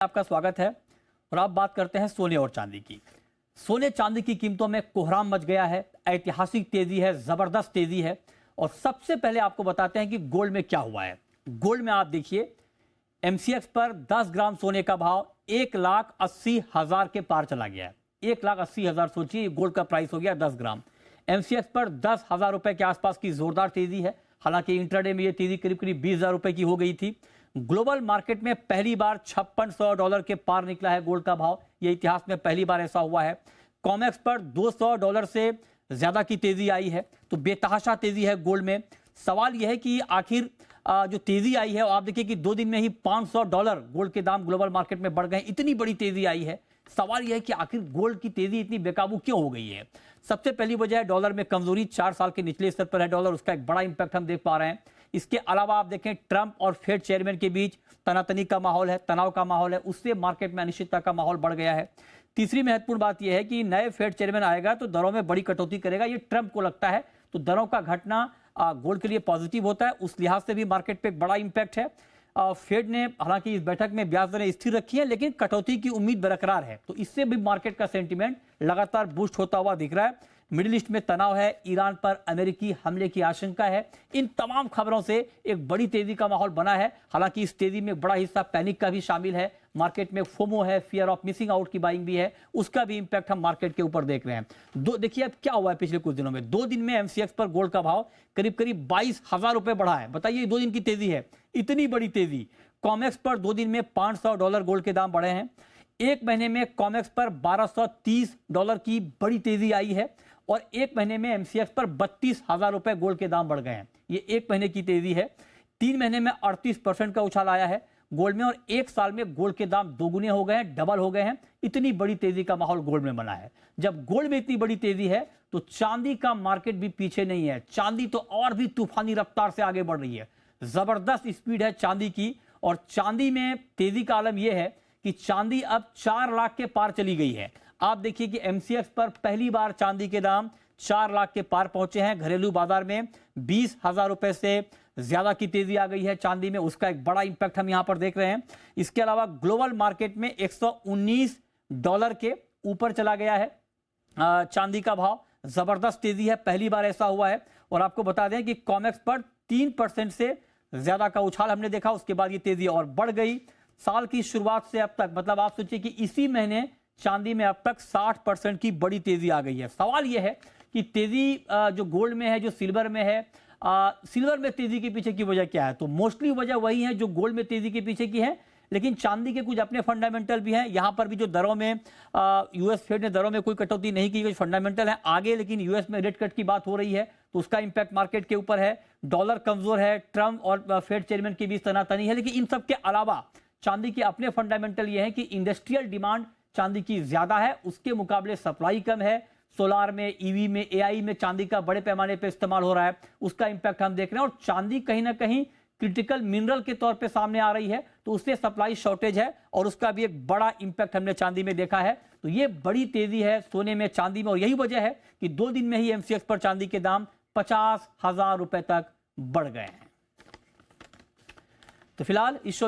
आपका स्वागत है। और अब बात करते हैं सोने और चांदी की। सोने चांदी की कीमतों में कोहराम मच गया है, ऐतिहासिक तेजी है, जबरदस्त तेजी है। और सबसे पहले आपको बताते हैं कि गोल्ड में क्या हुआ है। गोल्ड में आप देखिए, एमसीएक्स पर 10 ग्राम सोने का भाव 1,80,000 के पार चला गया है। 1,80,000 सोचिए, गोल्ड का प्राइस हो गया 10 ग्राम। एमसीएक्स पर 10,000 रुपए के आसपास की जोरदार तेजी है। हालांकि इंट्राडे में यह तेजी करीब करीब 20,000 रुपए की हो गई थी। ग्लोबल मार्केट में पहली बार $5600 के पार निकला है गोल्ड का भाव। यह इतिहास में पहली बार ऐसा हुआ है। कॉमेक्स पर $200 से ज्यादा की तेजी आई है। तो बेतहाशा तेजी है गोल्ड में। सवाल यह है कि आखिर जो तेजी आई है, आप देखिए कि 2 दिन में ही $500 गोल्ड के दाम ग्लोबल मार्केट में बढ़ गए। इतनी बड़ी तेजी आई है। सवाल यह है कि आखिर गोल्ड की तेजी इतनी बेकाबू क्यों हो गई है। सबसे पहली वजह है डॉलर में कमजोरी। 4 साल के निचले स्तर पर है डॉलर, उसका एक बड़ा इंपैक्ट हम देख पा रहे हैं। इसके अलावा आप देखें, ट्रंप और फेड चेयरमैन के बीच तनातनी का माहौल है, तनाव का माहौल है, उससे मार्केट में अनिश्चितता का माहौल बढ़ गया है। तीसरी महत्वपूर्ण बात यह है कि नए फेड चेयरमैन आएगा तो दरों में बड़ी कटौती करेगा, ये ट्रंप को लगता है। तो दरों का घटना गोल्ड के लिए पॉजिटिव होता है, उस लिहाज से भी मार्केट पे एक बड़ा इंपैक्ट है। फेड ने हालांकि इस बैठक में ब्याज दरें स्थिर रखी है, लेकिन कटौती की उम्मीद बरकरार है। तो इससे भी मार्केट का सेंटीमेंट लगातार बूस्ट होता हुआ दिख रहा है। मिडिल ईस्ट में तनाव है, ईरान पर अमेरिकी हमले की आशंका है। इन तमाम खबरों से एक बड़ी तेजी का माहौल बना है। हालांकि इस तेजी में बड़ा हिस्सा पैनिक का भी शामिल है। मार्केट में फोमो है, फियर ऑफ मिसिंग आउट की बाइंग भी है, उसका भी इंपैक्ट हम मार्केट के ऊपर देख रहे हैं। देखिए अब क्या हुआ है पिछले कुछ दिनों में। 2 दिन में एमसीएक्स पर गोल्ड का भाव करीब करीब 22,000 रुपए बढ़ा है। बताइए, 2 दिन की तेजी है, इतनी बड़ी तेजी। कॉमेक्स पर 2 दिन में $500 गोल्ड के दाम बढ़े हैं। एक महीने में कॉमेक्स पर $1230 की बड़ी तेजी आई है। और एक महीने में एमसीएक्स पर 32,000 रुपए गोल्ड के दाम बढ़ गए हैं। ये एक महीने की तेजी है। 3 महीने में 38% का उछाल आया है गोल्ड में। और 1 साल में गोल्ड के दाम दोगुने हो गए हैं, डबल हो गए हैं। इतनी बड़ी तेजी का माहौल गोल्ड में बना है। जब गोल्ड में इतनी बड़ी तेजी है तो चांदी का मार्केट भी पीछे नहीं है। चांदी तो और भी तूफानी रफ्तार से आगे बढ़ रही है। जबरदस्त स्पीड है चांदी की। और चांदी में तेजी का आलम यह है कि चांदी अब 4 लाख के पार चली गई है। आप देखिए कि एमसीएक्स पर पहली बार चांदी के दाम 4 लाख के पार पहुंचे हैं। घरेलू बाजार में 20,000 रुपए से ज्यादा की तेजी आ गई है चांदी में, उसका एक बड़ा इंपैक्ट हम यहां पर देख रहे हैं। इसके अलावा ग्लोबल मार्केट में $119 के ऊपर चला गया है चांदी का भाव। जबरदस्त तेजी है, पहली बार ऐसा हुआ है। और आपको बता दें कि कॉमेक्स पर 3% से ज्यादा का उछाल हमने देखा, उसके बाद ये तेजी और बढ़ गई। साल की शुरुआत से अब तक, मतलब आप सोचिए कि इसी महीने चांदी में अब तक 60% की बड़ी तेजी आ गई है। सवाल यह है कि तेजी जो गोल्ड में है, जो सिल्वर में है, सिल्वर में तेजी के पीछे की वजह क्या है। तो मोस्टली वजह वही है जो गोल्ड में तेजी के पीछे की है, लेकिन चांदी के कुछ अपने फंडामेंटल भी हैं। यहां पर भी जो दरों में यूएस फेड ने दरों में कोई कटौती नहीं की, कुछ फंडामेंटल है आगे, लेकिन यूएस में रेट कट की बात हो रही है तो उसका इंपैक्ट मार्केट के ऊपर है। डॉलर कमजोर है, ट्रंप और फेड चेयरमैन के बीच तनातनी है। लेकिन इन सब के अलावा चांदी के अपने फंडामेंटल ये है कि इंडस्ट्रियल डिमांड चांदी की ज्यादा है, उसके मुकाबले सप्लाई कम है। सोलार में, ईवी में, एआई में चांदी का बड़े पैमाने पर इस्तेमाल हो रहा है, उसका इंपैक्ट हम देख रहे हैं। और चांदी कहीं ना कहीं क्रिटिकल मिनरल के तौर पे सामने आ रही है, तो उससे सप्लाई शॉर्टेज है और उसका भी एक बड़ा इंपैक्ट हमने चांदी में देखा है। तो ये बड़ी तेजी है सोने में, चांदी में। और यही वजह है कि 2 दिन में ही एमसीएक्स पर चांदी के दाम 50,000 रुपए तक बढ़ गए हैं। तो फिलहाल इस